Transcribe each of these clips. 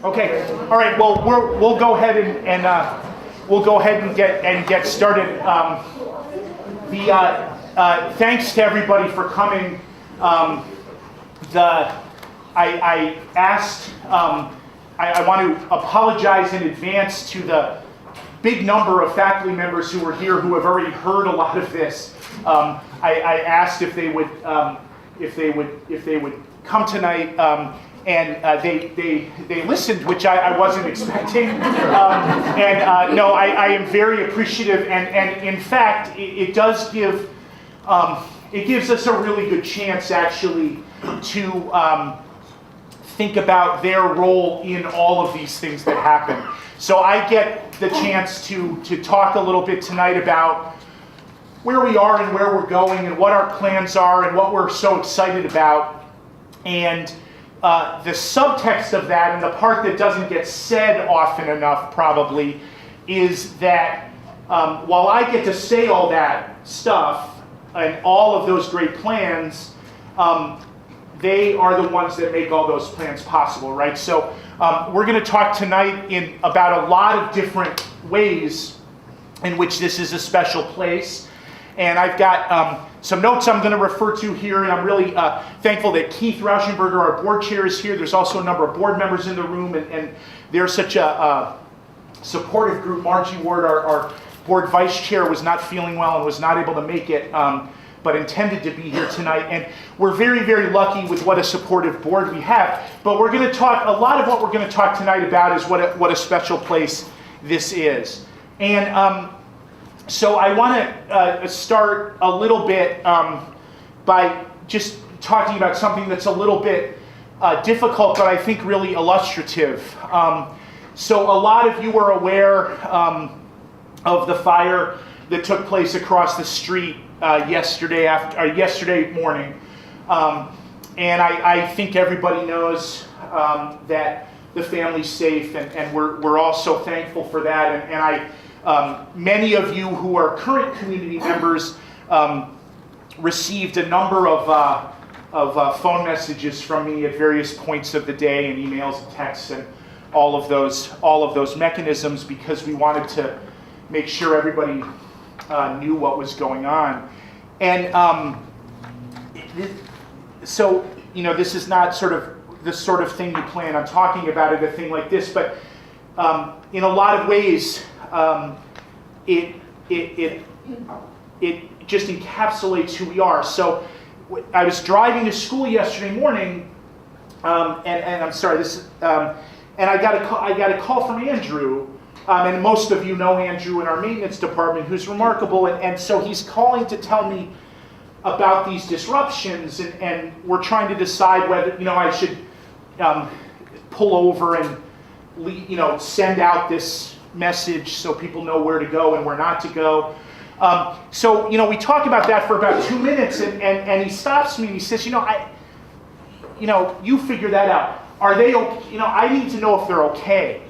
Okay. All right. Well, we'll go ahead and get started. Thanks to everybody for coming. I asked. I want to apologize in advance to the big number of faculty members who were here who have already heard a lot of this. I asked if they would come tonight, and they listened, which I wasn't expecting. No, I am very appreciative, and in fact, it does give it gives us a really good chance actually to think about their role in all of these things that happen. So I get the chance to talk a little bit tonight about where we are and where we're going and what our plans are and what we're so excited about. And the subtext of that, and the part that doesn't get said often enough probably, is that while I get to say all that stuff and all of those great plans, they are the ones that make all those plans possible, right? So we're going to talk tonight about a lot of different ways in which this is a special place. And I've got some notes I'm going to refer to here, and I'm really thankful that Keith Rauschenberger, our board chair, is here. There's also a number of board members in the room, and they're such a supportive group. Margie Ward, our board vice chair, was not feeling well and was not able to make it, but intended to be here tonight. And we're very, very lucky with what a supportive board we have. But we're going to talk, a lot of what we're going to talk tonight about is what a special place this is. And so I want to start a little bit by just talking about something that's a little bit difficult, but I think really illustrative. So a lot of you are aware of the fire that took place across the street yesterday morning, and I think everybody knows that the family's safe, and we're all so thankful for that. And many of you who are current community members received a number of phone messages from me at various points of the day, and emails and texts and all of those mechanisms, because we wanted to make sure everybody knew what was going on. And so, this is not the sort of thing you plan on talking about at a thing like this, but in a lot of ways, it just encapsulates who we are. So I was driving to school yesterday morning, and I'm sorry, and I got a call from Andrew, and most of you know Andrew in our maintenance department, who's remarkable, and so he's calling to tell me about these disruptions, and we're trying to decide whether I should pull over and send out this message so people know where to go and where not to go. So we talk about that for about 2 minutes, and he stops me and he says, you figure that out. Are they okay? I need to know if they're okay.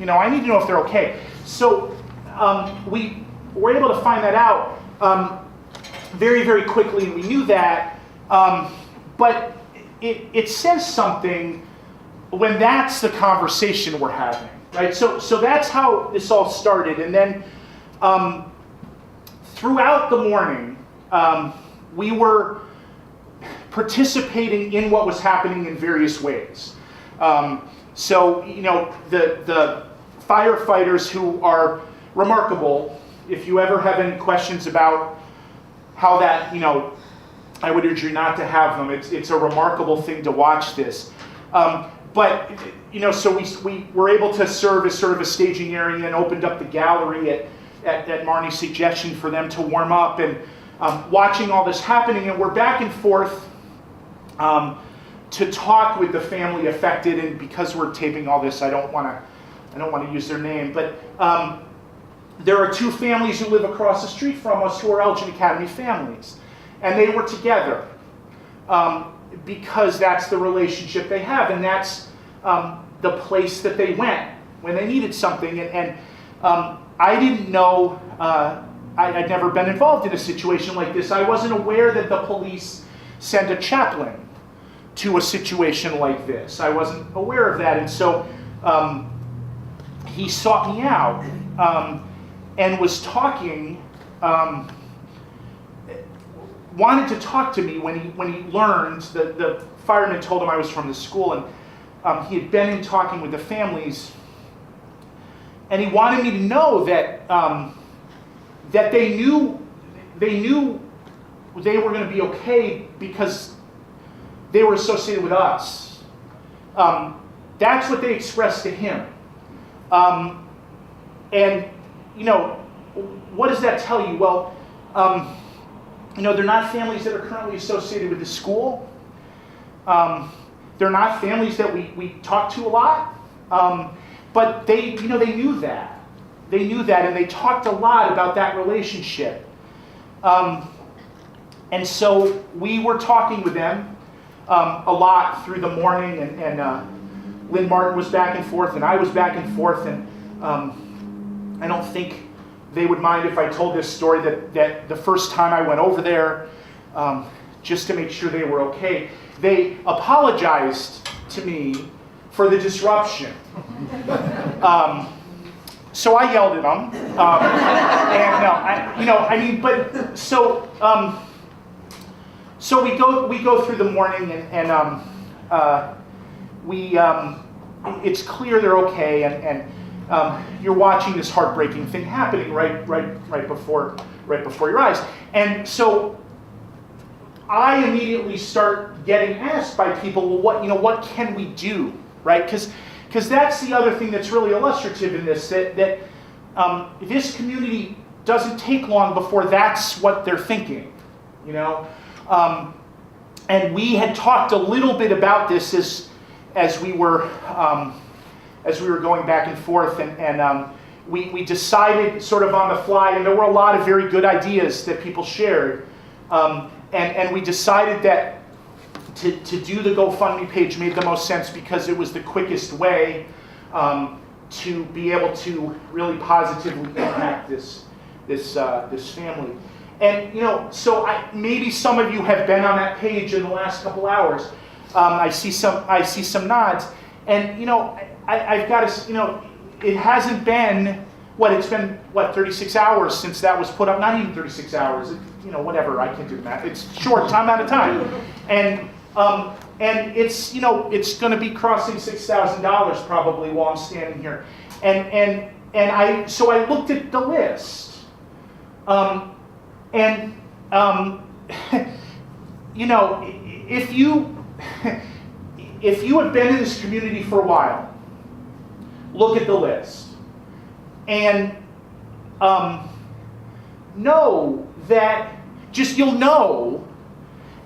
I need to know if they're okay. So we were able to find that out very, very quickly, and we knew that. But it says something when that's the conversation we're having, right? So that's how this all started. And then throughout the morning, we were participating in what was happening in various ways. So the firefighters, who are remarkable. If you ever have any questions about how that, I would urge you not to have them. It's a remarkable thing to watch this. But so we were able to serve as sort of a staging area and opened up the gallery at Marnie's suggestion for them to warm up, and watching all this happening. And we're back and forth to talk with the family affected. And because we're taping all this, I don't want to use their name, but there are two families who live across the street from us who are Elgin Academy families, and they were together because that's the relationship they have, and that's the place that they went when they needed something. And I didn't know, I'd never been involved in a situation like this. I wasn't aware that the police send a chaplain to a situation like this. I wasn't aware of that, and so he sought me out and was talking, wanted to talk to me when he learned that the fireman told him I was from the school, and he had been in talking with the families, and he wanted me to know that that they knew they were going to be okay because they were associated with us. That's what they expressed to him. And, what does that tell you? Well, they're not families that are currently associated with the school. They're not families that we talk to a lot. But they knew that. They knew that, and they talked a lot about that relationship. And so we were talking with them a lot through the morning, and Lynn Martin was back and forth, and I was back and forth, and I don't think they would mind if I told this story that the first time I went over there, just to make sure they were okay, they apologized to me for the disruption. So I yelled at them, so we go through the morning, and it's clear they're okay, and you're watching this heartbreaking thing happening right before your eyes, and so I immediately start getting asked by people, well, what can we do, right? Because that's the other thing that's really illustrative in this, that this community doesn't take long before that's what they're thinking, and we had talked a little bit about this as we were going back and forth, and we decided sort of on the fly, and there were a lot of very good ideas that people shared, and we decided that to do the GoFundMe page made the most sense because it was the quickest way to be able to really positively impact this family. And so maybe some of you have been on that page in the last couple hours. I see some nods, and I've got to, it hasn't been it's been 36 hours since that was put up. Not even 36 hours. Whatever, I can't do math. It's short amount of time, and it's it's going to be crossing $6,000 probably while I'm standing here, and I looked at the list, if you have been in this community for a while, look at the list and know that you'll know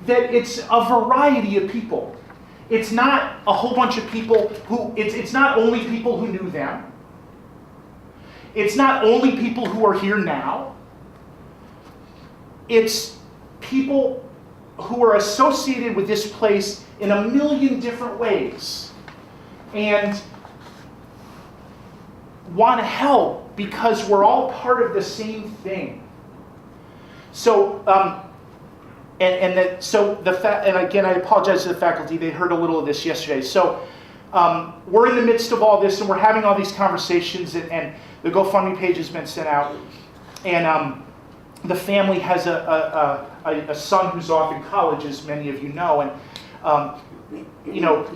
that it's a variety of people. It's not a whole bunch of people who, it's not only people who knew them. It's not only people who are here now. It's people who are associated with this place in a million different ways and want to help because we're all part of the same thing. So, and again, I apologize to the faculty. They heard a little of this yesterday. So, we're in the midst of all this, and we're having all these conversations, and the GoFundMe page has been sent out, and the family has a son who's off in college, as many of you know, and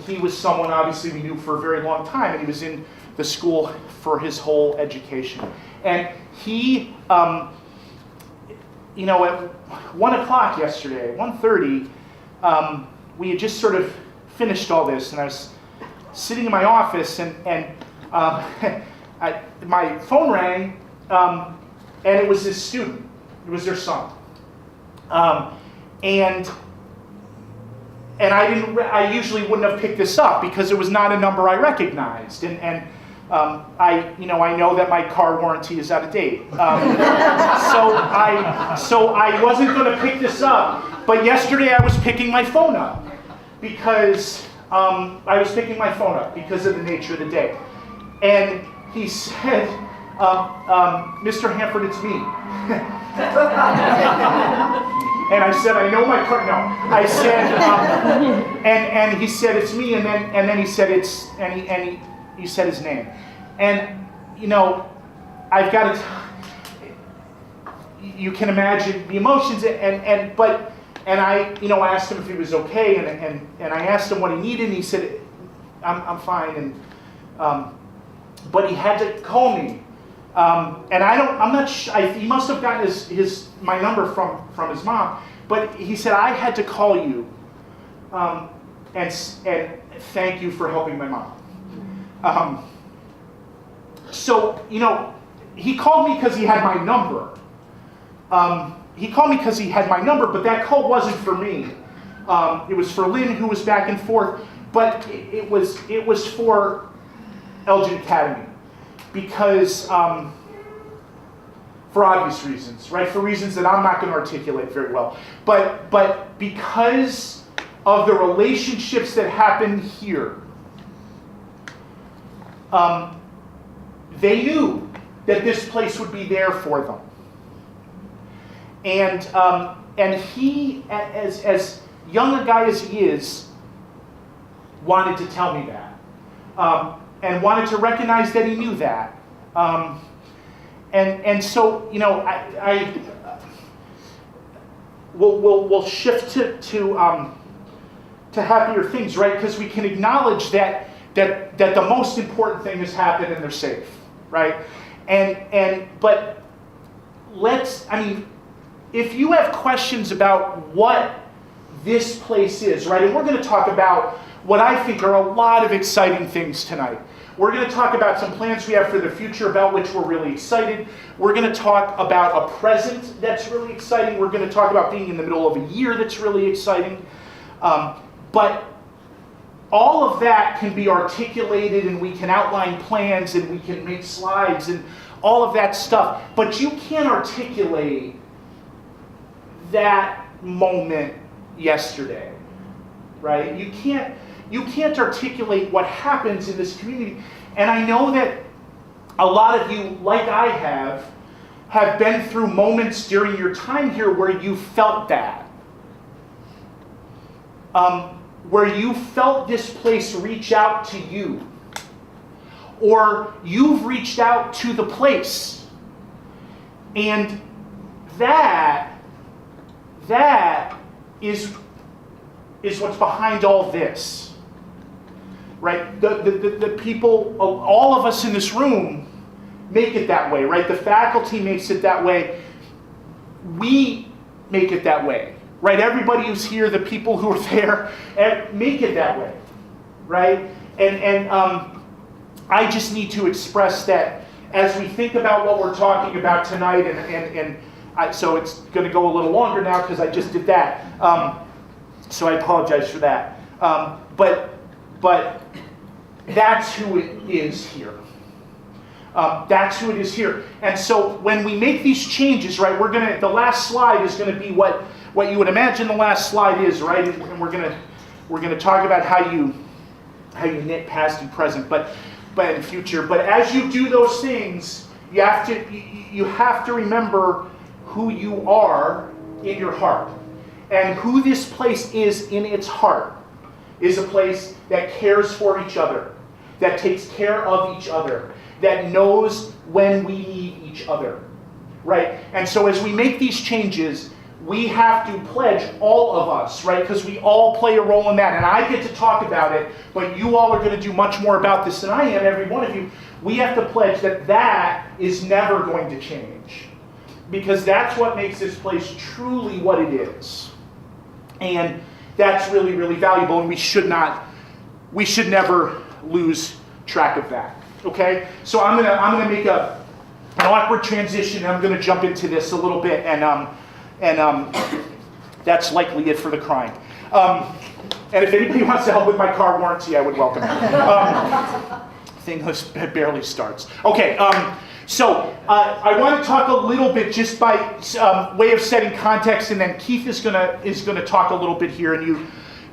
he was someone obviously we knew for a very long time, and he was in the school for his whole education, and he. At 1 o'clock yesterday, 1:30, we had just sort of finished all this, and I was sitting in my office, and my phone rang, and it was this student. It was their son, and I usually wouldn't have picked this up because it was not a number I recognized, and I know that my car warranty is out of date. So I wasn't going to pick this up, but yesterday I was picking my phone up because of the nature of the day. And he said, Mr. Hanford, it's me. And I said, I know my car. No, I said, and he said, it's me. And then he said, you said his name. And, you know, I've got to, you can imagine the emotions, and I, you know, asked him if he was okay, and I asked him what he needed, and he said, I'm fine, and, but he had to call me. And I'm not sure, he must have gotten my number from his mom, but he said, I had to call you, and thank you for helping my mom. So, you know, he called me because he had my number. But that call wasn't for me. It was for Lynn, who was back and forth, but it was for Elgin Academy. Because, for obvious reasons, right? For reasons that I'm not going to articulate very well. But because of the relationships that happen here, they knew that this place would be there for them. And he, as young a guy as he is, wanted to tell me that. And wanted to recognize that he knew that. And so, you know, we'll shift to happier things, right? Because we can acknowledge that the most important thing has happened and they're safe, right? But if you have questions about what this place is, right? And we're going to talk about what I think are a lot of exciting things tonight. We're going to talk about some plans we have for the future about which we're really excited. We're going to talk about a present that's really exciting. We're going to talk about being in the middle of a year that's really exciting. But all of that can be articulated, and we can outline plans, and we can make slides, and all of that stuff. But you can't articulate that moment yesterday, right? You can't articulate what happens in this community. And I know that a lot of you, like I have been through moments during your time here where you felt that. Where you felt this place reach out to you. Or you've reached out to the place. And that is what's behind all this. Right? The people, all of us in this room make it that way, right? The faculty makes it that way. We make it that way, right? Everybody who's here, the people who are there, make it that way, right? And I just need to express that as we think about what we're talking about tonight, so it's going to go a little longer now because I just did that. So I apologize for that. But that's who it is here. That's who it is here. And so when we make these changes, right, the last slide is going to be what you would imagine the last slide is, right? And we're going to talk about how you knit past and present, but in future. But as you do those things, you have to remember who you are in your heart. And who this place is in its heart is a place that cares for each other, that takes care of each other, that knows when we need each other, right? And so as we make these changes, we have to pledge, all of us, right? Because we all play a role in that. And I get to talk about it, but you all are going to do much more about this than I am, every one of you. We have to pledge that is never going to change. Because that's what makes this place truly what it is. And that's really, really valuable, and we should never lose track of that. Okay? So I'm gonna make an awkward transition, and I'm gonna jump into this a little bit, and that's likely it for the crying. And if anybody wants to help with my car warranty, I would welcome it. Thing barely starts. Okay. So I want to talk a little bit just by way of setting context, and then Keith is gonna talk a little bit here, and you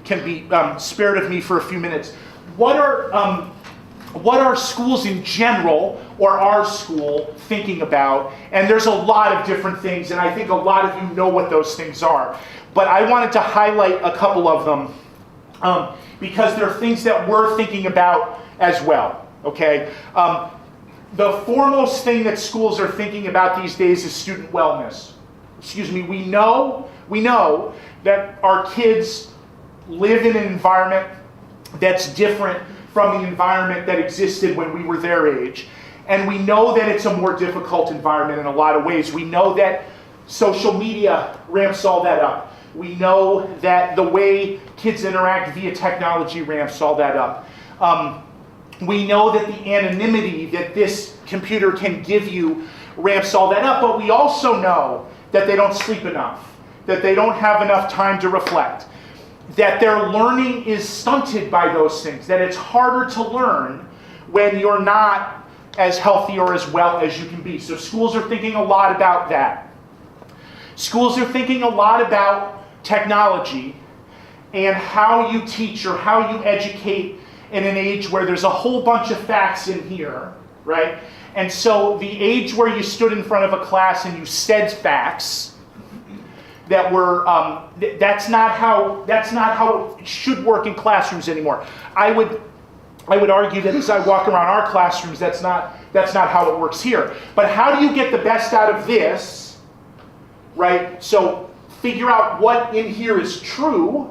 can be spared of me for a few minutes. What are schools in general, or our school, thinking about? And there's a lot of different things, and I think a lot of you know what those things are. But I wanted to highlight a couple of them because there are things that we're thinking about as well. okay? The foremost thing that schools are thinking about these days is student wellness. Excuse me, we know that our kids live in an environment that's different from the environment that existed when we were their age. And we know that it's a more difficult environment in a lot of ways. We know that social media ramps all that up. We know that the way kids interact via technology ramps all that up. We know that the anonymity that this computer can give you ramps all that up, but we also know that they don't sleep enough, that they don't have enough time to reflect, that their learning is stunted by those things, that it's harder to learn when you're not as healthy or as well as you can be. So schools are thinking a lot about that. Schools are thinking a lot about technology and how you teach or how you educate in an age where there's a whole bunch of facts in here, right? And so the age where you stood in front of a class and you said facts that were, that's not how it should work in classrooms anymore. I would argue that as I walk around our classrooms, that's not how it works here. But how do you get the best out of this, right? So figure out what in here is true,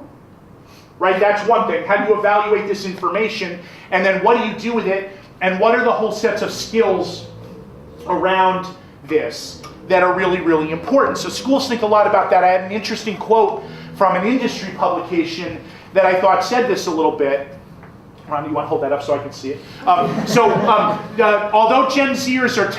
right? That's one thing. How do you evaluate this information? And then what do you do with it? And what are the whole sets of skills around this that are really, really important? So schools think a lot about that. I had an interesting quote from an industry publication that I thought said this a little bit. Ron, you want to hold that up so I can see it? Although Gen Zers are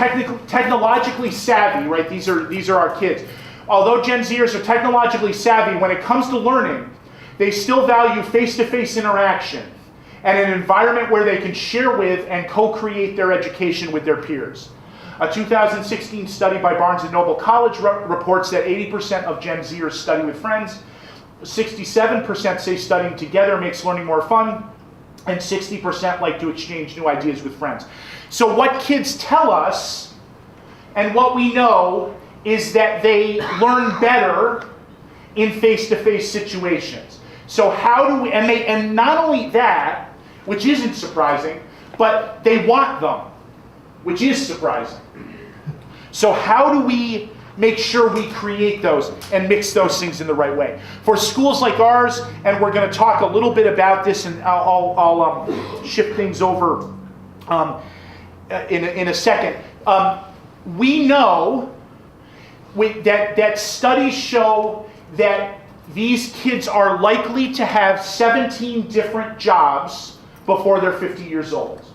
technologically savvy, right? These are our kids. Although Gen Zers are technologically savvy, when it comes to learning, they still value face-to-face interaction and an environment where they can share with and co-create their education with their peers. A 2016 study by Barnes & Noble College reports that 80% of Gen Zers study with friends, 67% say studying together makes learning more fun, and 60% like to exchange new ideas with friends. So what kids tell us, and what we know, is that they learn better in face-to-face situations. So how do we, and not only that, which isn't surprising, but they want them, which is surprising. So how do we make sure we create those and mix those things in the right way? For schools like ours, and we're going to talk a little bit about this, and I'll shift things over in a second. We know that studies show that these kids are likely to have 17 different jobs before they're 50 years old.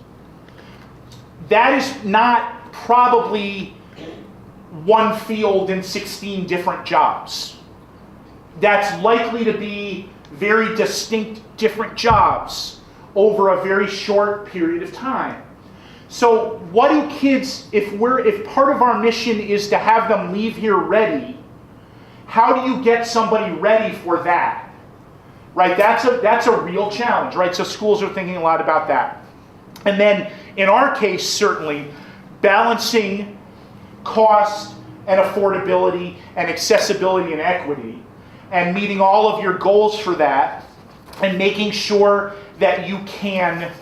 That is not probably one field in 16 different jobs. That's likely to be very distinct different jobs over a very short period of time. So what do kids, if part of our mission is to have them leave here ready, how do you get somebody ready for that? Right, that's a real challenge, right? So schools are thinking a lot about that. And then in our case, certainly, balancing cost and affordability and accessibility and equity, and meeting all of your goals for that, and making sure that you can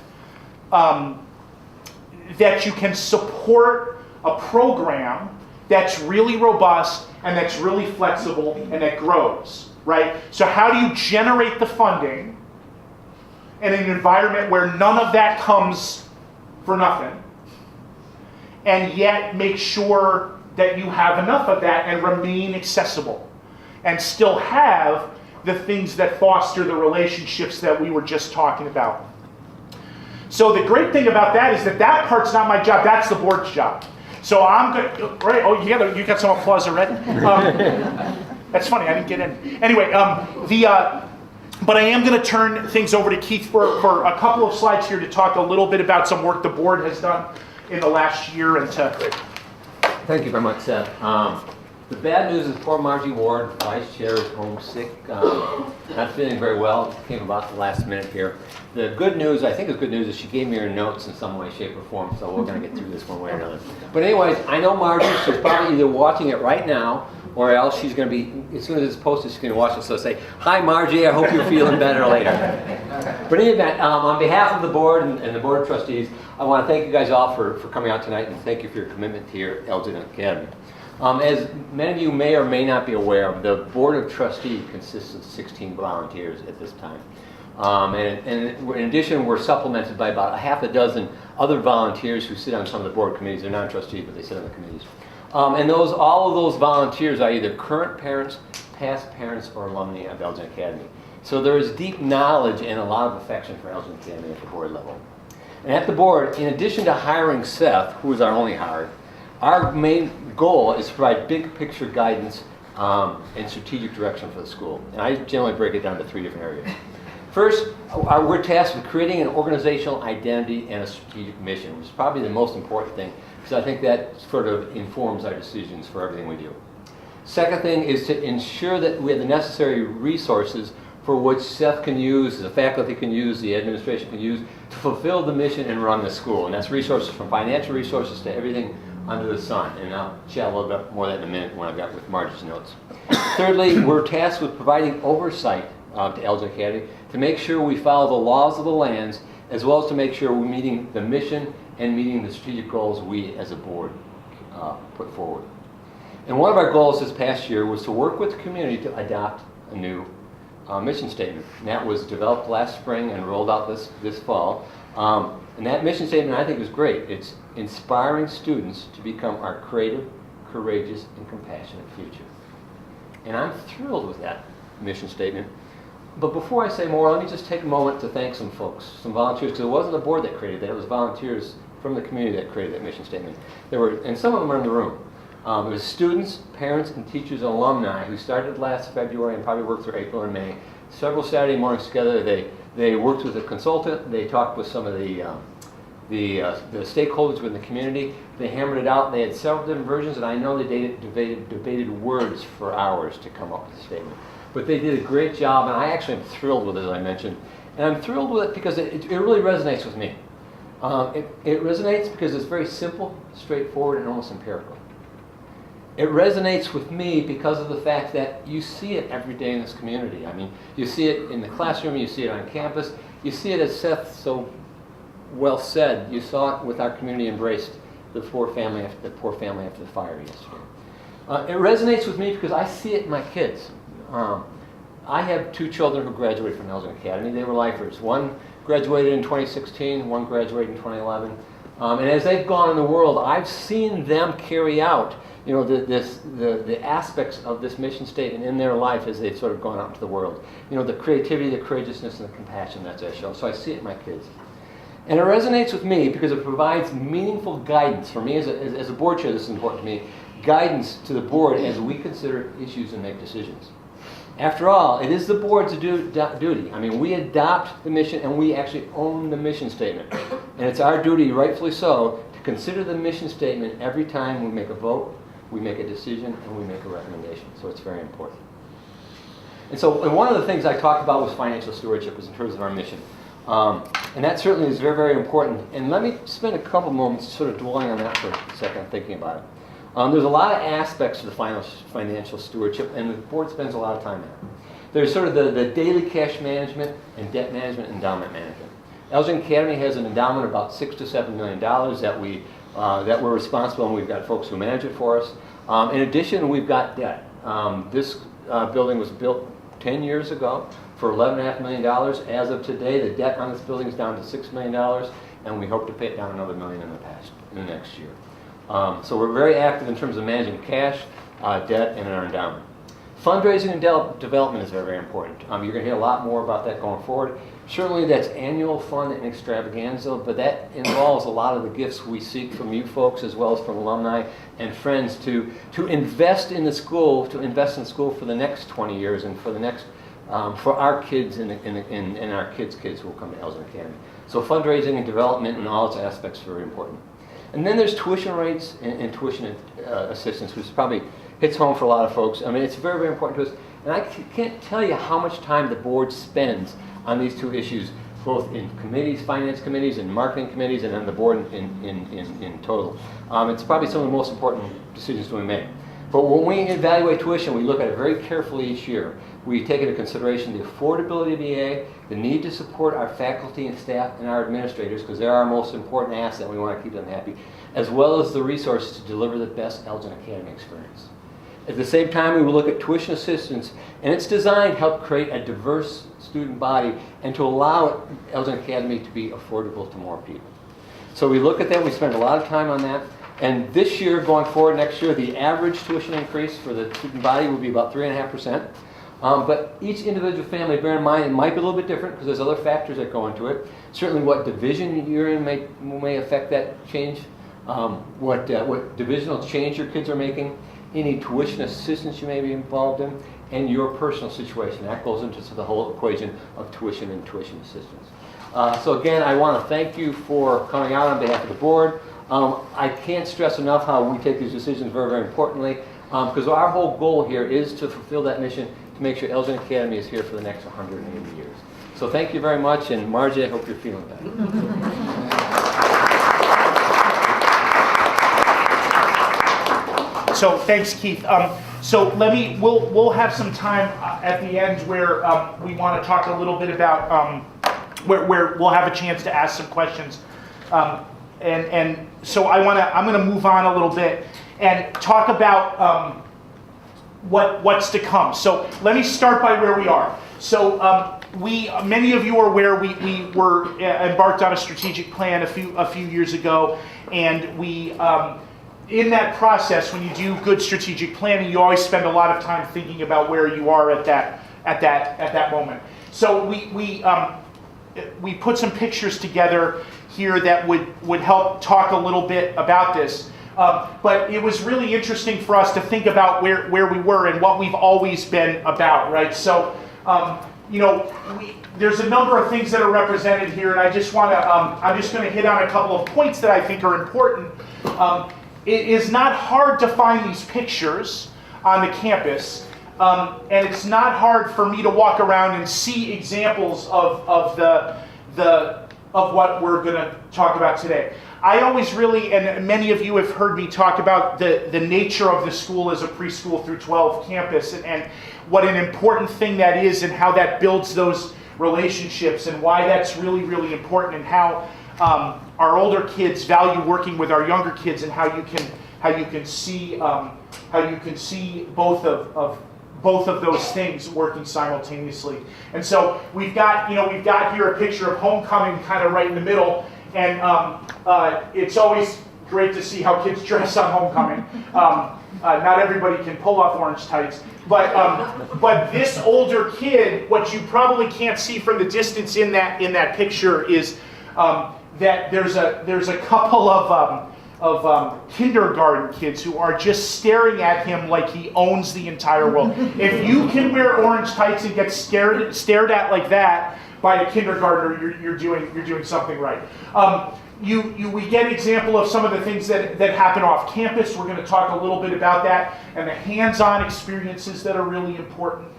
support a program that's really robust and that's really flexible and that grows, right? So how do you generate the funding in an environment where none of that comes for nothing, and yet make sure that you have enough of that and remain accessible and still have the things that foster the relationships that we were just talking about? So the great thing about that is that part's not my job, that's the board's job. So I'm good, right? Oh, you got some applause already? That's funny, I didn't get in. Anyway, but I am going to turn things over to Keith for a couple of slides here to talk a little bit about some work the board has done in the last year. And Thank you very much, Seth. The bad news is poor Margie Ward, Vice Chair, is homesick, not feeling very well. It came about the last minute here. The good news, I think the good news, is she gave me her notes in some way, shape, or form, so we're going to get through this one way or another. But anyways, I know Margie, she's probably either watching it right now, or else she's going to be, as soon as it's posted, she's going to watch it, so say, "Hi Margie, I hope you're feeling better later." But in any event, on behalf of the board and the Board of Trustees, I want to thank you guys all for coming out tonight, and thank you for your commitment here at Elgin Academy. As many of you may or may not be aware, the Board of Trustees consists of 16 volunteers at this time. And in addition, we're supplemented by about a half a dozen other volunteers who sit on some of the board committees. They're non-trustees, but they sit on the committees. And all of those volunteers are either current parents, past parents, or alumni of Elgin Academy. So there is deep knowledge and a lot of affection for Elgin Academy at the board level. And at the board, in addition to hiring Seth, who is our only hire, our main goal is to provide big picture guidance and strategic direction for the school. And I generally break it down to 3 different areas. First, we're tasked with creating an organizational identity and a strategic mission, which is probably the most important thing, because I think that sort of informs our decisions for everything we do. Second thing is to ensure that we have the necessary resources for which Seth can use, the faculty can use, the administration can use, to fulfill the mission and run the school. And that's resources from financial resources to everything under the sun. And I'll chat a little bit more of that in a minute when I've got with Margie's notes. Thirdly, we're tasked with providing oversight to Elgin Academy to make sure we follow the laws of the lands, as well as to make sure we're meeting the mission and meeting the strategic goals we as a board put forward. And one of our goals this past year was to work with the community to adopt a new mission statement. And that was developed last spring and rolled out this fall. And that mission statement, I think, is great. It's inspiring students to become our creative, courageous, and compassionate future. And I'm thrilled with that mission statement. But before I say more, let me just take a moment to thank some folks, some volunteers, because it wasn't the board that created that, it was volunteers from the community that created that mission statement. And some of them are in the room. It was students, parents, and teachers and alumni who started last February and probably worked through April and May. Several Saturday mornings together, they worked with a consultant, they talked with some of the stakeholders within the community, they hammered it out, they had several different versions, and I know they debated words for hours to come up with a statement. But they did a great job, and I actually am thrilled with it, as I mentioned. And I'm thrilled with it because it really resonates with me. It resonates because it's very simple, straightforward, and almost empirical. It resonates with me because of the fact that you see it every day in this community. I mean, you see it in the classroom, you see it on campus, you see it, as Seth so well said, you saw it with our community embraced the poor family after the fire yesterday. It resonates with me because I see it in my kids. I have 2 children who graduated from Elgin Academy. They were lifers. One graduated in 2016, one graduated in 2011. And as they've gone in the world, I've seen them carry out, the aspects of this mission statement in their life as they've sort of gone out into the world. The creativity, the courageousness, and the compassion that's I show. So I see it in my kids. And it resonates with me because it provides meaningful guidance. For me as a board chair, this is important to me, guidance to the board as we consider issues and make decisions. After all, it is the board's duty. I mean, we adopt the mission and we actually own the mission statement. And it's our duty, rightfully so, to consider the mission statement every time we make a vote, we make a decision, and we make a recommendation. So it's very important. And one of the things I talked about was financial stewardship in terms of our mission. And that certainly is very, very important. And let me spend a couple moments sort of dwelling on that for a second, thinking about it. There's a lot of aspects to the financial stewardship, and the board spends a lot of time on it. There's sort of the daily cash management and debt management and endowment management. Elgin Academy has an endowment of about $6 to $7 million that we're responsible, and we've got folks who manage it for us. In addition, we've got debt. This building was built 10 years ago for $11.5 million. As of today, the debt on this building is down to $6 million, and we hope to pay it down another $1 million in the next year. So we're very active in terms of managing cash, debt, and our endowment. Fundraising and development is very, very important. You're going to hear a lot more about that going forward. Certainly that's annual fund and extravaganza, but that involves a lot of the gifts we seek from you folks as well as from alumni and friends to invest in the school, for the next 20 years and for the next for our kids and our kids' kids who will come to Elgin Academy. So fundraising and development and all its aspects are very important. And then there's tuition rates and tuition assistance, which probably hits home for a lot of folks. I mean, it's very, very important to us. And I can't tell you how much time the board spends on these 2 issues, both in committees, finance committees, and marketing committees, and on the board in total. It's probably some of the most important decisions we make. But when we evaluate tuition, we look at it very carefully each year. We take into consideration the affordability of EA, the need to support our faculty and staff and our administrators, because they're our most important asset. We want to keep them happy, as well as the resources to deliver the best Elgin Academy experience. At the same time, we will look at tuition assistance, and it's designed to help create a diverse student body and to allow Elgin Academy to be affordable to more people. So we look at that, we spend a lot of time on that, and this year, going forward, next year, the average tuition increase for the student body will be about 3.5%. But each individual family, bear in mind, it might be a little bit different because there's other factors that go into it. Certainly what division you're in may affect that change, what divisional change your kids are making, any tuition assistance you may be involved in, and your personal situation. That goes into the whole equation of tuition and tuition assistance. So again, I want to thank you for coming out on behalf of the board. I can't stress enough how we take these decisions very, very importantly, because our whole goal here is to fulfill that mission to make sure Elgin Academy is here for the next 180 years. So thank you very much, and Margie, I hope you're feeling better. So thanks, Keith. So we'll have some time at the end where we want to talk a little bit about where we'll have a chance to ask some questions. And so I'm gonna move on a little bit and talk about what's to come. So let me start by where we are. So many of you are aware we were embarked on a strategic plan a few years ago, and we in that process, when you do good strategic planning, you always spend a lot of time thinking about where you are at that moment. So we put some pictures together here that would help talk a little bit about this. But it was really interesting for us to think about where we were and what we've always been about, right? So, there's a number of things that are represented here, and I just want to, I'm just going to hit on a couple of points that I think are important. It is not hard to find these pictures on the campus, and it's not hard for me to walk around and see examples of what we're going to talk about today. I always really, and many of you have heard me talk about the nature of the school as a preschool through 12 campus, and what an important thing that is, and how that builds those relationships, and why that's really, really important, and how our older kids value working with our younger kids, and how you can see both of those things working simultaneously. And so we've got here a picture of homecoming kind of right in the middle, and it's always great to see how kids dress on homecoming. Not everybody can pull off orange tights, but this older kid, what you probably can't see from the distance in that picture is that there's a couple of kindergarten kids who are just staring at him like he owns the entire world. If you can wear orange tights and get stared at like that by a kindergartner, you're doing something right. We get an example of some of the things that happen off campus. We're going to talk a little bit about that and the hands-on experiences that are really important.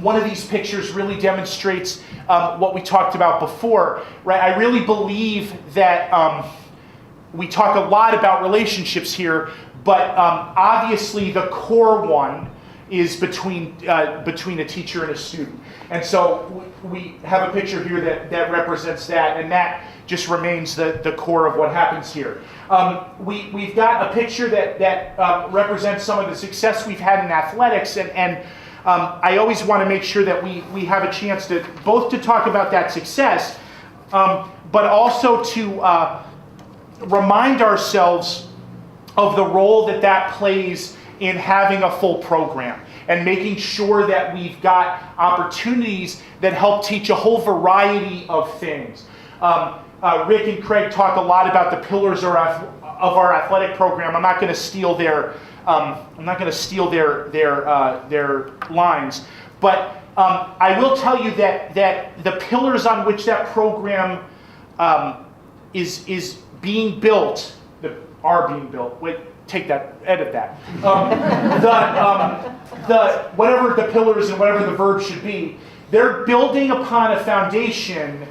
One of these pictures really demonstrates what we talked about before, right? I really believe that we talk a lot about relationships here, but obviously the core one is between a teacher and a student. And so we have a picture here that represents that, and that just remains the core of what happens here. We've got a picture that represents some of the success we've had in athletics, and I always want to make sure that we have a chance to both to talk about that success, but also to remind ourselves of the role that plays in having a full program and making sure that we've got opportunities that help teach a whole variety of things. Rick and Craig talk a lot about the pillars of our athletic program. I'm not going to steal their their lines, but I will tell you that the pillars on which that program is being built, are being built. Wait, take that, edit that. Whatever the pillars and whatever the verb should be, they're building upon a foundation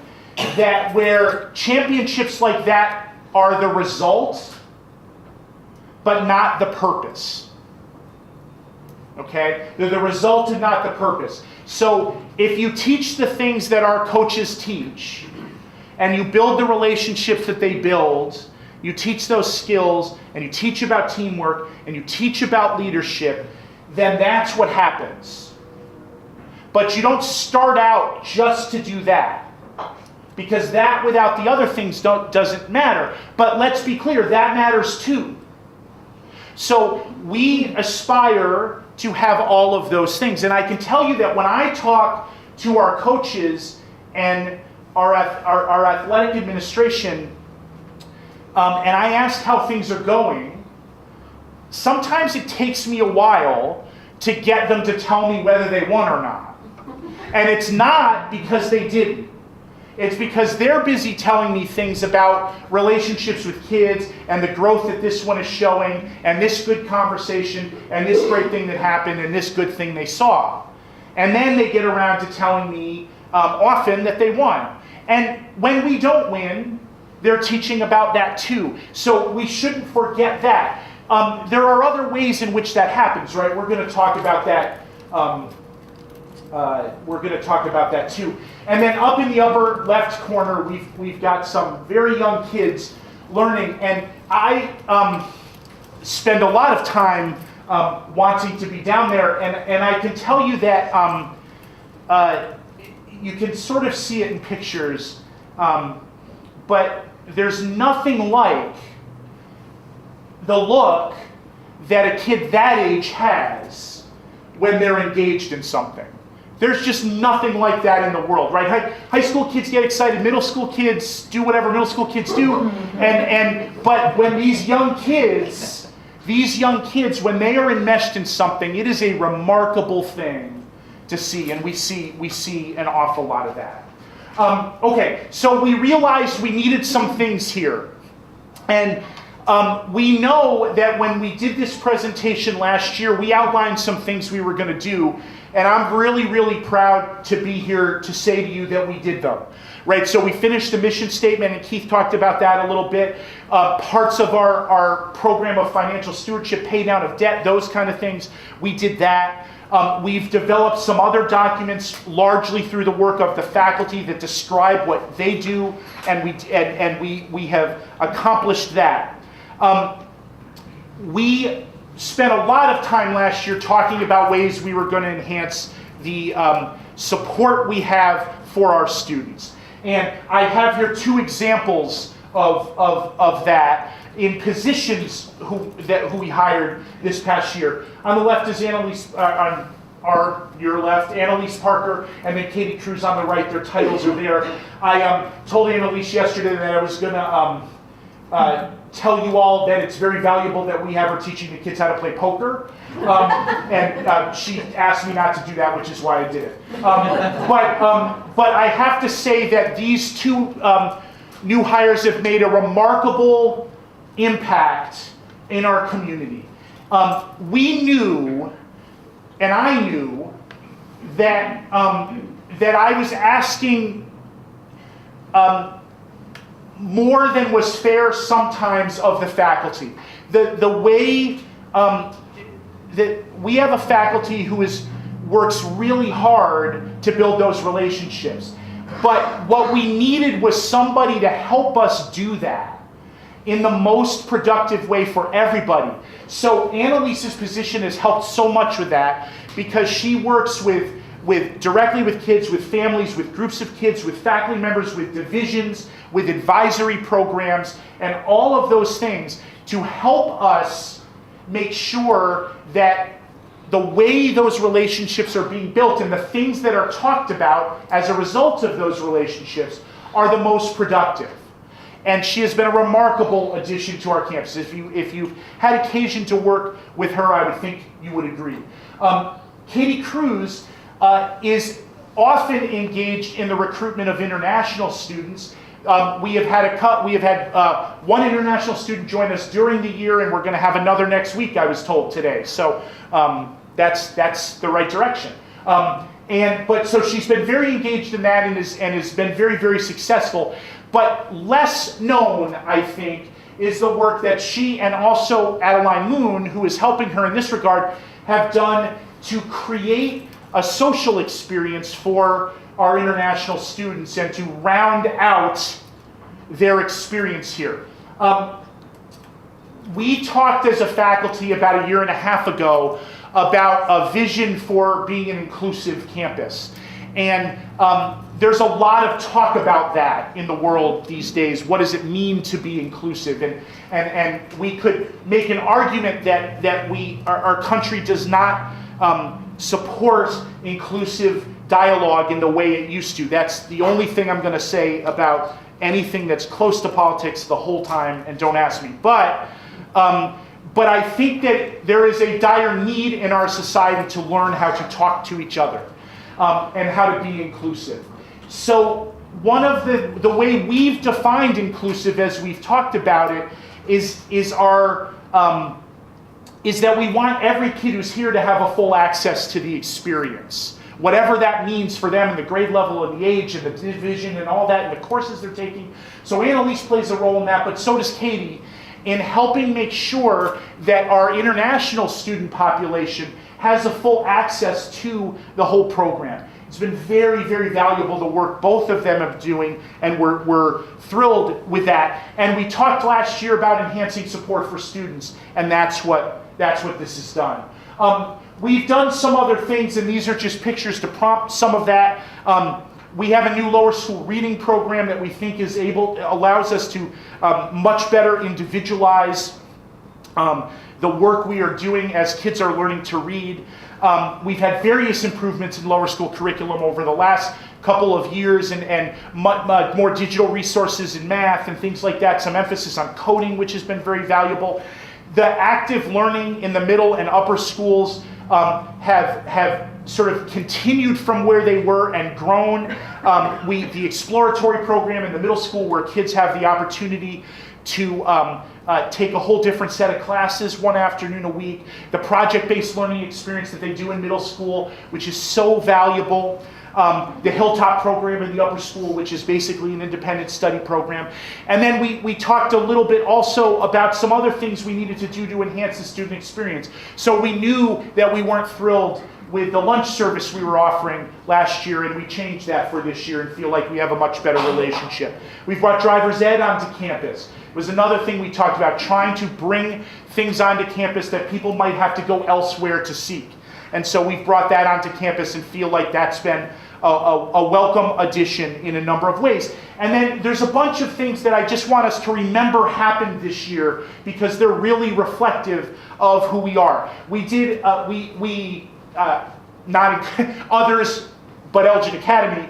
that where championships like that are the result, but not the purpose. Okay? They're the result and not the purpose. So if you teach the things that our coaches teach, and you build the relationships that they build, you teach those skills, and you teach about teamwork, and you teach about leadership, then that's what happens. But you don't start out just to do that, because that without the other things doesn't matter. But let's be clear, that matters too. So we aspire to have all of those things. And I can tell you that when I talk to our coaches and our athletic administration, and I ask how things are going, sometimes it takes me a while to get them to tell me whether they won or not. And it's not because they didn't. It's because they're busy telling me things about relationships with kids and the growth that this one is showing and this good conversation and this great thing that happened and this good thing they saw. And then they get around to telling me often that they won. And when we don't win, they're teaching about that too. So we shouldn't forget that. There are other ways in which that happens, right? We're going to talk about that. We're going to talk about that too. And then up in the upper left corner, we've got some very young kids learning. And I spend a lot of time wanting to be down there. And I can tell you that you can sort of see it in pictures. But there's nothing like the look that a kid that age has when they're engaged in something. There's just nothing like that in the world, right? High school kids get excited, middle school kids do whatever middle school kids do, but when these young kids, when they are enmeshed in something, it is a remarkable thing to see, and we see an awful lot of that. Okay, so we realized we needed some things here. And we know that when we did this presentation last year, we outlined some things we were going to do. And I'm really, really proud to be here to say to you that we did them. Right, so we finished the mission statement, and Keith talked about that a little bit. Parts of our program of financial stewardship, pay down of debt, those kind of things, we did that. We've developed some other documents largely through the work of the faculty that describe what they do, and we have accomplished that. We spent a lot of time last year talking about ways we were going to enhance the support we have for our students. And I have here two examples of that in positions who we hired this past year. On the left is Annalise, your left, Annalise Parker, and then Katie Cruz on the right. Their titles are there. I told Annalise yesterday that I was going to tell you all that it's very valuable that we have her teaching the kids how to play poker. And she asked me not to do that, which is why I did it. But I have to say that these two new hires have made a remarkable impact in our community. We knew, and I knew, that I was asking more than was fair sometimes of the faculty. The way that we have a faculty who works really hard to build those relationships. But what we needed was somebody to help us do that in the most productive way for everybody. So Annalise's position has helped so much with that because she works directly with kids, with families, with groups of kids, with faculty members, with divisions, with advisory programs, and all of those things to help us make sure that the way those relationships are being built and the things that are talked about as a result of those relationships are the most productive. And she has been a remarkable addition to our campus. If you've had occasion to work with her, I would think you would agree. Katie Cruz is often engaged in the recruitment of international students. We have had one international student join us during the year, and we're going to have another next week, I was told today. So that's the right direction. So she's been very engaged in that and has been very, very successful. But less known, I think, is the work that she and also Adeline Moon, who is helping her in this regard, have done to create a social experience for our international students and to round out their experience here. We talked as a faculty about a year and a half ago about a vision for being an inclusive campus. And there's a lot of talk about that in the world these days. What does it mean to be inclusive? And we could make an argument that our country does not support inclusive dialogue in the way it used to. That's the only thing I'm going to say about anything that's close to politics the whole time, and don't ask me. But I think that there is a dire need in our society to learn how to talk to each other and how to be inclusive. So one of the way we've defined inclusive as we've talked about it is that we want every kid who's here to have a full access to the experience, whatever that means for them and the grade level and the age and the division and all that and the courses they're taking. So Annalise plays a role in that, but so does Katie, in helping make sure that our international student population has a full access to the whole program. It's been very, very valuable, the work both of them are doing, and we're thrilled with that. And we talked last year about enhancing support for students, and that's what this has done. We've done some other things, and these are just pictures to prompt some of that. We have a new lower school reading program that we think allows us to much better individualize the work we are doing as kids are learning to read. We've had various improvements in lower school curriculum over the last couple of years, and more digital resources in math and things like that. Some emphasis on coding, which has been very valuable. The active learning in the middle and upper schools have sort of continued from where they were and grown. The exploratory program in the middle school, where kids have the opportunity to take a whole different set of classes one afternoon a week. The project-based learning experience that they do in middle school, which is so valuable. The Hilltop program in the upper school, which is basically an independent study program. And then we talked a little bit also about some other things we needed to do to enhance the student experience. So we knew that we weren't thrilled with the lunch service we were offering last year, and we changed that for this year and feel like we have a much better relationship. We've brought driver's ed onto campus. It was another thing we talked about, trying to bring things onto campus that people might have to go elsewhere to seek. And so we've brought that onto campus and feel like that's been a welcome addition in a number of ways. And then there's a bunch of things that I just want us to remember happened this year because they're really reflective of who we are. We did, not others, but Elgin Academy,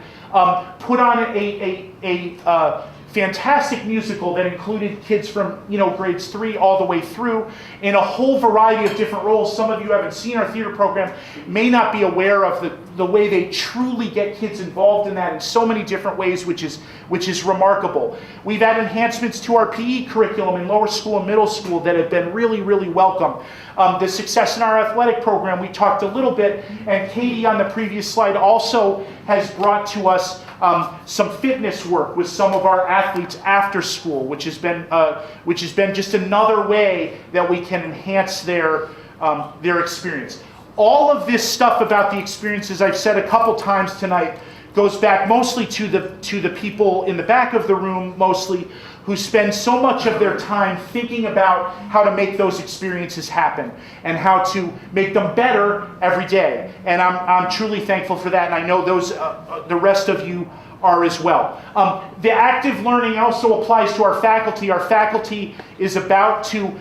put on a fantastic musical that included kids from grades 3 all the way through in a whole variety of different roles. Some of you haven't seen our theater program, may not be aware of the way they truly get kids involved in that in so many different ways, which is remarkable. We've had enhancements to our PE curriculum in lower school and middle school that have been really, really welcome. The success in our athletic program, we talked a little bit, and Katie on the previous slide also has brought to us some fitness work with some of our athletes after school, which has been just another way that we can enhance their experience. All of this stuff about the experiences I've said a couple times tonight goes back mostly to the people in the back of the room, mostly, who spend so much of their time thinking about how to make those experiences happen and how to make them better every day. And I'm truly thankful for that, and I know the rest of you are as well. The active learning also applies to our faculty. Our faculty is about to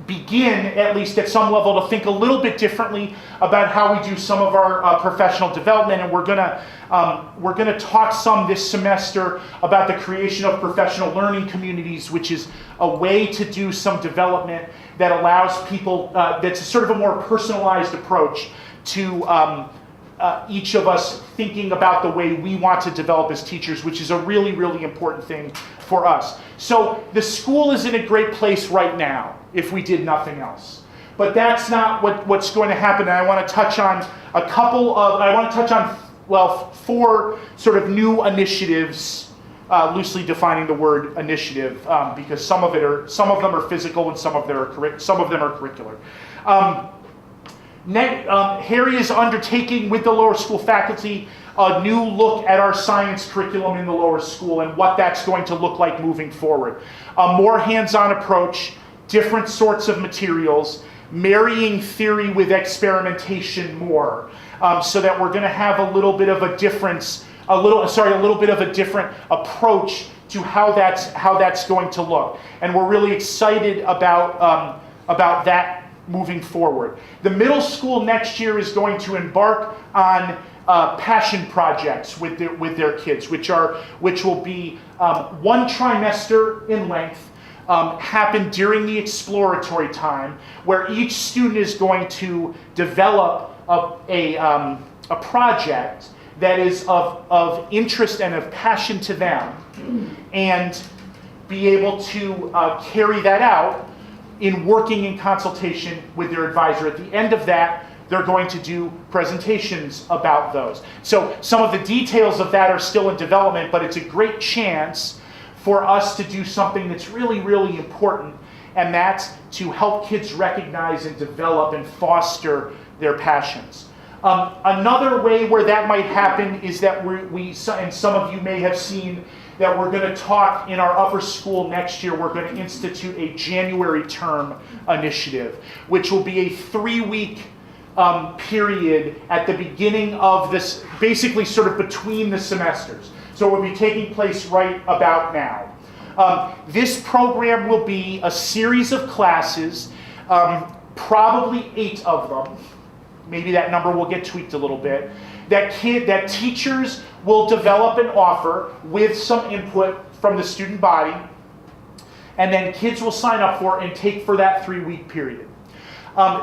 begin, at least at some level, to think a little bit differently about how we do some of our professional development, and we're gonna talk some this semester about the creation of professional learning communities, which is a way to do some development that allows people, that's sort of a more personalized approach to each of us thinking about the way we want to develop as teachers, which is a really, really important thing for us. So the school is in a great place right now, if we did nothing else. But that's not what's going to happen, and I want to touch on four sort of new initiatives, loosely defining the word initiative, because some of them are physical and some of them are curricular. Harry is undertaking with the lower school faculty a new look at our science curriculum in the lower school and what that's going to look like moving forward. A more hands-on approach, different sorts of materials, marrying theory with experimentation more, so that we're going to have a little bit of a difference, a little bit of a different approach to how that's going to look. And we're really excited about that moving forward. The middle school next year is going to embark on passion projects with their kids, which will be 1 trimester in length, happen during the exploratory time, where each student is going to develop a project that is of interest and of passion to them, and be able to carry that out in working in consultation with their advisor. At the end of that, they're going to do presentations about those. So some of the details of that are still in development, but it's a great chance for us to do something that's really, really important, and that's to help kids recognize and develop and foster their passions. Another way where that might happen is that and some of you may have seen that we're going to talk in our upper school next year, we're going to institute a January term initiative, which will be a 3-week period at the beginning of this, basically sort of between the semesters. So it will be taking place right about now. This program will be a series of classes, probably 8 of them. Maybe that number will get tweaked a little bit. That teachers will develop and offer with some input from the student body, and then kids will sign up for and take for that 3-week period.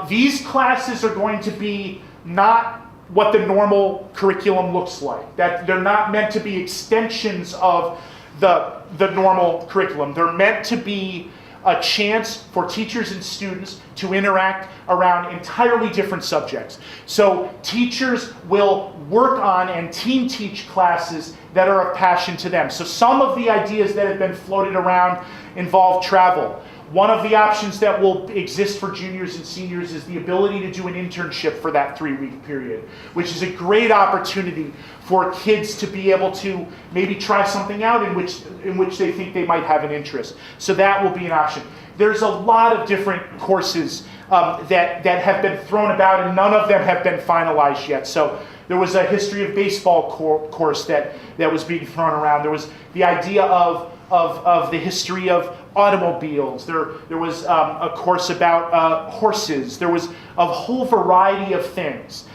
These classes are going to be not what the normal curriculum looks like. That they're not meant to be extensions of the normal curriculum. They're meant to be a chance for teachers and students to interact around entirely different subjects. So teachers will work on and team teach classes that are of passion to them. So some of the ideas that have been floated around involve travel. One of the options that will exist for juniors and seniors is the ability to do an internship for that 3-week period, which is a great opportunity for kids to be able to maybe try something out in which they think they might have an interest. So that will be an option. There's a lot of different courses that have been thrown about, and none of them have been finalized yet. So there was a history of baseball course that was being thrown around. There was the idea of the history of automobiles. There was a course about horses. There was a whole variety of things.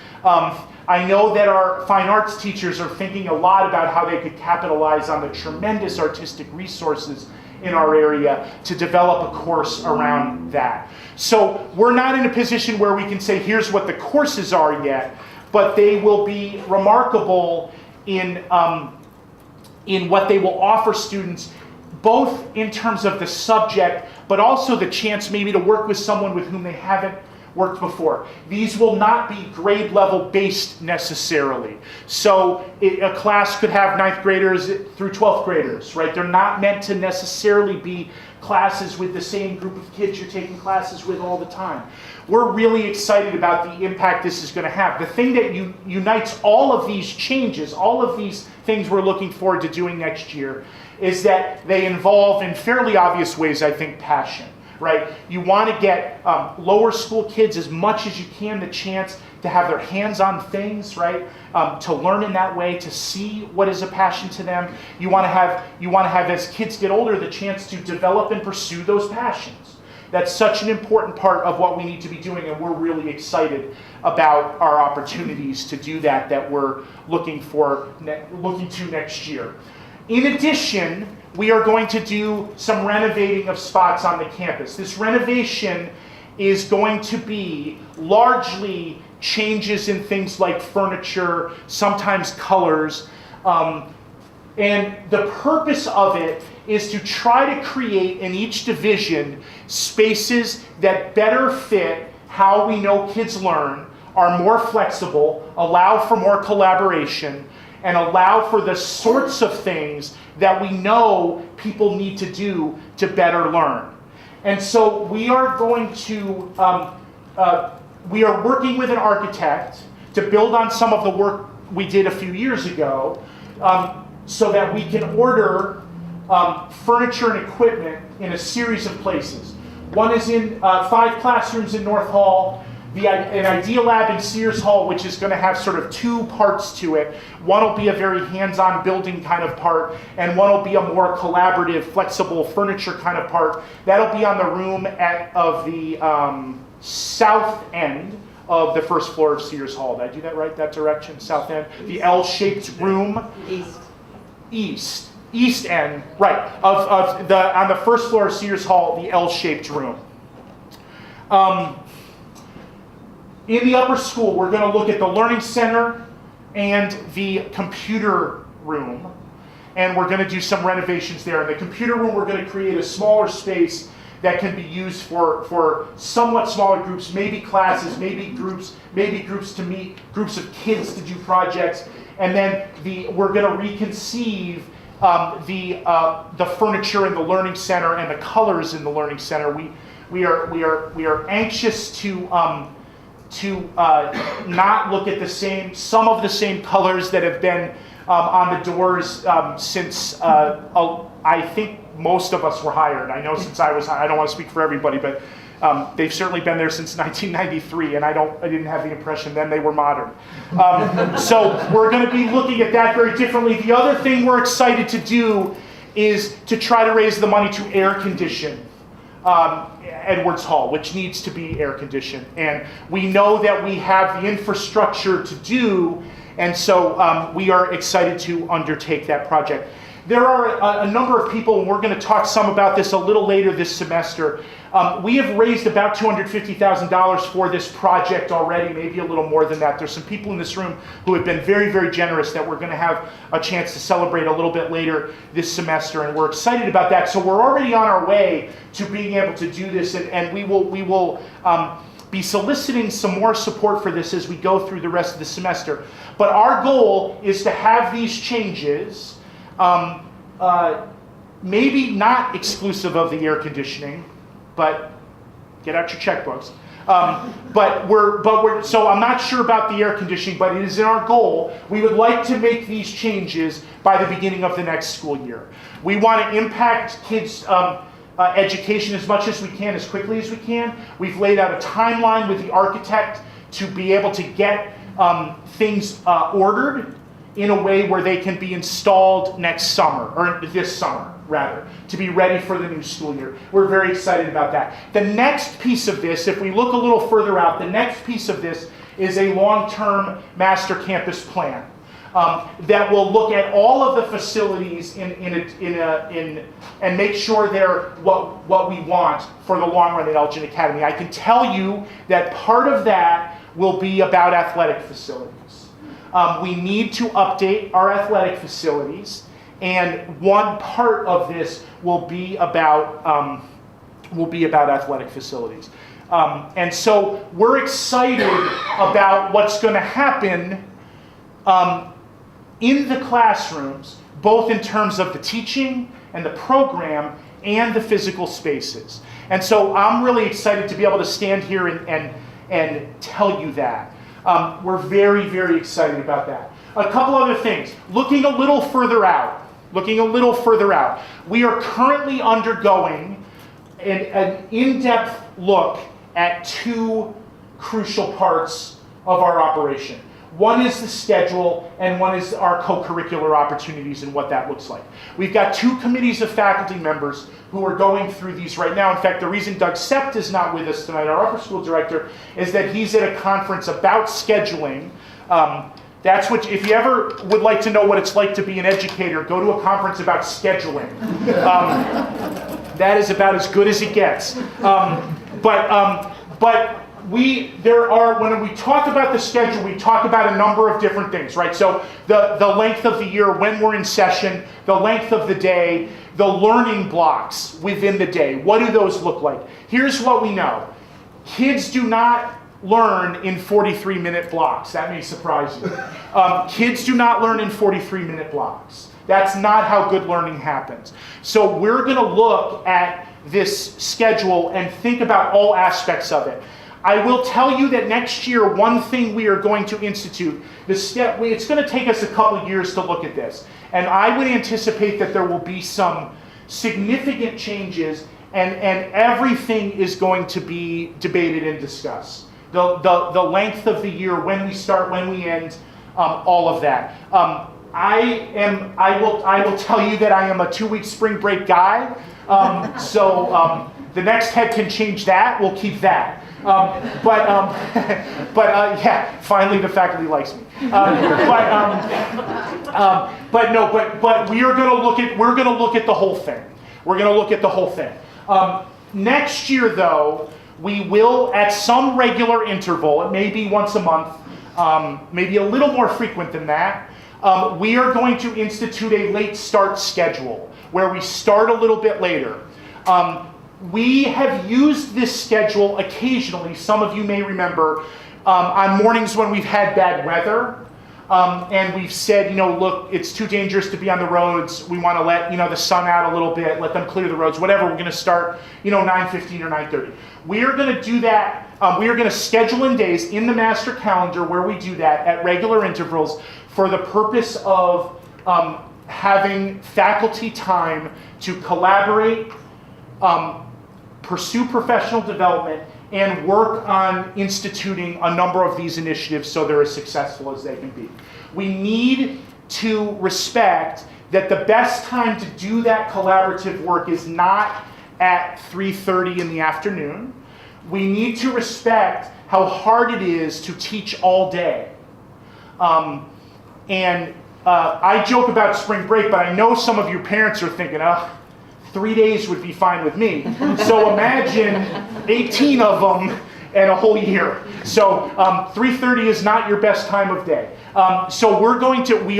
I know that our fine arts teachers are thinking a lot about how they could capitalize on the tremendous artistic resources in our area to develop a course around that. So we're not in a position where we can say, here's what the courses are yet, but they will be remarkable in what they will offer students, both in terms of the subject, but also the chance maybe to work with someone with whom they haven't worked before. These will not be grade level based necessarily. So a class could have 9th graders through 12th graders, right? They're not meant to necessarily be classes with the same group of kids you're taking classes with all the time. We're really excited about the impact this is going to have. The thing that unites all of these changes, all of these things we're looking forward to doing next year, is that they involve, in fairly obvious ways, I think, passion. Right? You want to get lower school kids as much as you can the chance to have their hands on things, right? To learn in that way, to see what is a passion to them. You want to have as kids get older the chance to develop and pursue those passions. That's such an important part of what we need to be doing, and we're really excited about our opportunities to do that we're looking to next year. In addition, we are going to do some renovating of spots on the campus. This renovation is going to be largely changes in things like furniture, sometimes colors, and the purpose of it is to try to create in each division spaces that better fit how we know kids learn, are more flexible, allow for more collaboration, and allow for the sorts of things that we know people need to do to better learn. And so we are going to we are working with an architect to build on some of the work we did a few years ago, so that we can order furniture and equipment in a series of places. One is in 5 classrooms in North Hall, an Idea Lab in Sears Hall, which is going to have sort of 2 parts to it. One will be a very hands-on building kind of part, and one will be a more collaborative, flexible furniture kind of part. That'll be on the room of the south end of the first floor of Sears Hall. Did I do that right, that direction? South end? The L-shaped room? East end, right, on the first floor of Sears Hall, the L-shaped room. In the upper school, we're going to look at the Learning Center and the computer room, and we're going to do some renovations there. In the computer room, we're going to create a smaller space that can be used for somewhat smaller groups, maybe classes, maybe groups to meet, groups of kids to do projects, and then we're going to reconceive the furniture in the Learning Center and the colors in the Learning Center. We are anxious to not look at some of the same colors that have been on the doors since I think most of us were hired. I know since I was hired, I don't want to speak for everybody, but they've certainly been there since 1993, and I didn't have the impression then they were modern. So we're going to be looking at that very differently. The other thing we're excited to do is to try to raise the money to air condition Edwards Hall, which needs to be air conditioned. And we know that we have the infrastructure to do, and so we are excited to undertake that project. There are a number of people, and we're going to talk some about this a little later this semester. We have raised about $250,000 for this project already, maybe a little more than that. There's some people in this room who have been very, very generous that we're going to have a chance to celebrate a little bit later this semester, and we're excited about that. So we're already on our way to being able to do this, and we will be soliciting some more support for this as we go through the rest of the semester. But our goal is to have these changes maybe not exclusive of the air conditioning, but get out your checkbooks. So I'm not sure about the air conditioning, but it is in our goal. We would like to make these changes by the beginning of the next school year. We want to impact kids' education as much as we can, as quickly as we can. We've laid out a timeline with the architect to be able to get things ordered in a way where they can be installed next summer, or this summer, rather, to be ready for the new school year. We're very excited about that. The next piece of this, if we look a little further out, the next piece of this is a long-term master campus plan that will look at all of the facilities and make sure they're what we want for the long run at Elgin Academy. I can tell you that part of that will be about athletic facilities. We need to update our athletic facilities, and one part of this will be about athletic facilities. And so we're excited about what's going to happen in the classrooms, both in terms of the teaching and the program and the physical spaces. And so I'm really excited to be able to stand here and tell you that. We're very, very excited about that. A couple other things. Looking a little further out, we are currently undergoing an in-depth look at 2 crucial parts of our operation. One is the schedule, and one is our co-curricular opportunities and what that looks like. We've got 2 committees of faculty members who are going through these right now. In fact, the reason Doug Sept is not with us tonight, our upper school director, is that he's at a conference about scheduling. That's what, if you ever would like to know what it's like to be an educator, go to a conference about scheduling. That is about as good as it gets. When we talk about the schedule, we talk about a number of different things, right? So the length of the year, when we're in session, the length of the day, the learning blocks within the day. What do those look like? Here's what we know. Kids do not learn in 43-minute blocks. That may surprise you. Kids do not learn in 43-minute blocks. That's not how good learning happens. So we're going to look at this schedule and think about all aspects of it. I will tell you that next year, one thing we are going to institute, it's going to take us a couple of years to look at this. And I would anticipate that there will be some significant changes, and everything is going to be debated and discussed. The length of the year, when we start, when we end, all of that. I will tell you that I am a 2-week spring break guy. So the next head can change that. We'll keep that. Yeah, finally the faculty likes me. But we are going to look at the whole thing. We're going to look at the whole thing. Next year, though, we will, at some regular interval, it may be once a month, maybe a little more frequent than that, we are going to institute a late start schedule where we start a little bit later. We have used this schedule occasionally, some of you may remember, on mornings when we've had bad weather. And we've said, look, it's too dangerous to be on the roads. We want to let, the sun out a little bit, let them clear the roads, whatever. We're going to start, 9:15 or 9:30. We are going to do that. We are going to schedule in days in the master calendar where we do that at regular intervals for the purpose of having faculty time to collaborate, pursue professional development, and work on instituting a number of these initiatives so they're as successful as they can be. We need to respect that the best time to do that collaborative work is not at 3:30 in the afternoon. We need to respect how hard it is to teach all day. I joke about spring break, but I know some of your parents are thinking, 3 days would be fine with me. So imagine 18 of them and a whole year. So 3:30 is not your best time of day. So we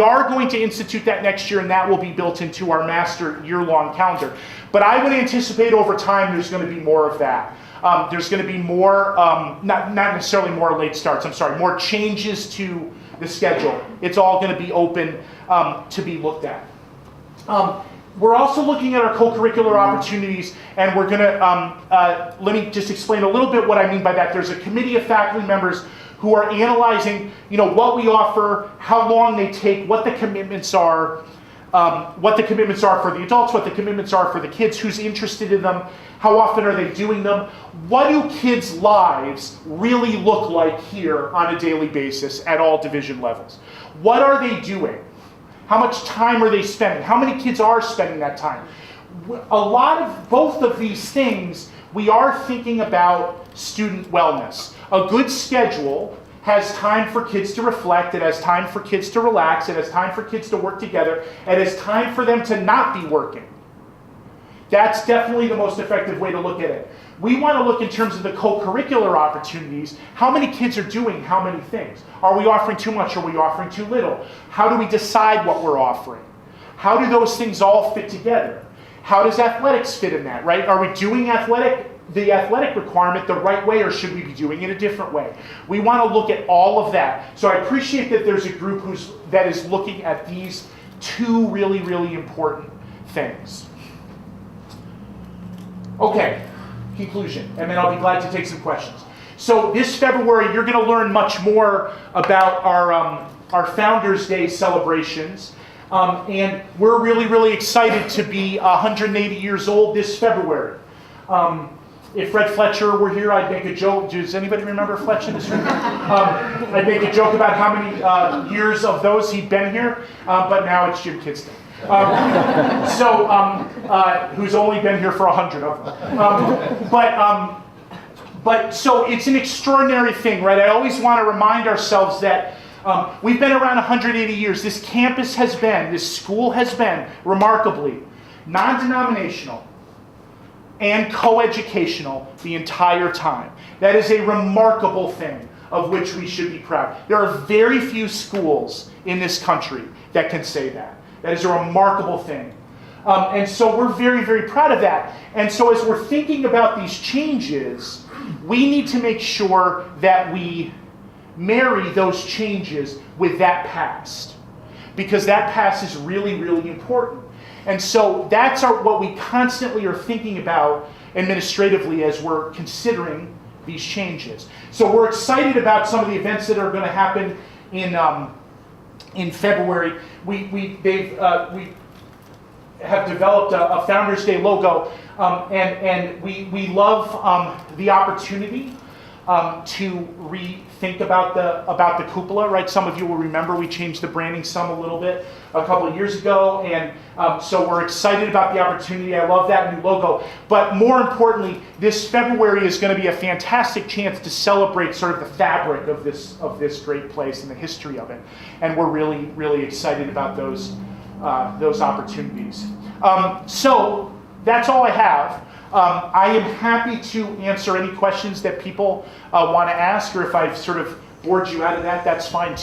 are going to institute that next year, and that will be built into our master year-long calendar. But I would anticipate over time there's going to be more of that. There's going to be more, not necessarily more late starts, more changes to the schedule. It's all going to be open to be looked at. We're also looking at our co-curricular opportunities, and we're going to, let me just explain a little bit what I mean by that. There's a committee of faculty members who are analyzing, what we offer, how long they take, what the commitments are for the adults, what the commitments are for the kids, who's interested in them, how often are they doing them, what do kids' lives really look like here on a daily basis at all division levels? What are they doing? How much time are they spending? How many kids are spending that time? A lot of both of these things, we are thinking about student wellness. A good schedule has time for kids to reflect, it has time for kids to relax, it has time for kids to work together, it has time for them to not be working. That's definitely the most effective way to look at it. We want to look in terms of the co-curricular opportunities. How many kids are doing how many things? Are we offering too much? Are we offering too little? How do we decide what we're offering? How do those things all fit together? How does athletics fit in that, right? Are we doing the athletic requirement the right way, or should we be doing it a different way? We want to look at all of that. So I appreciate that there's a group that is looking at these two really, really important things. Okay. Conclusion, and then I'll be glad to take some questions. So this February, you're going to learn much more about our Founders Day celebrations, and we're really, really excited to be 180 years old this February. If Fred Fletcher were here, I'd make a joke. Does anybody remember Fletcher in this room? I'd make a joke about how many years of those he'd been here, but now it's Jim Kidston. Who's only been here for 100 of them. But so it's an extraordinary thing, right? I always want to remind ourselves that we've been around 180 years. This campus has been, this school has been, remarkably, non-denominational and co-educational the entire time. That is a remarkable thing of which we should be proud. There are very few schools in this country that can say that. That is a remarkable thing. And so we're very, very proud of that. And so as we're thinking about these changes, we need to make sure that we marry those changes with that past, because that past is really, really important. And so that's what we constantly are thinking about administratively as we're considering these changes. So we're excited about some of the events that are going to happen in February. We have developed a Founders Day logo, and we love the opportunity to rethink about the cupola, right? Some of you will remember we changed the branding some a little bit a couple of years ago, and so we're excited about the opportunity. I love that new logo, but more importantly, this February is going to be a fantastic chance to celebrate sort of the fabric of this great place and the history of it, and we're really excited about those opportunities. So that's all I have. I am happy to answer any questions that people want to ask, or if I've sort of bored you out of that, that's fine too.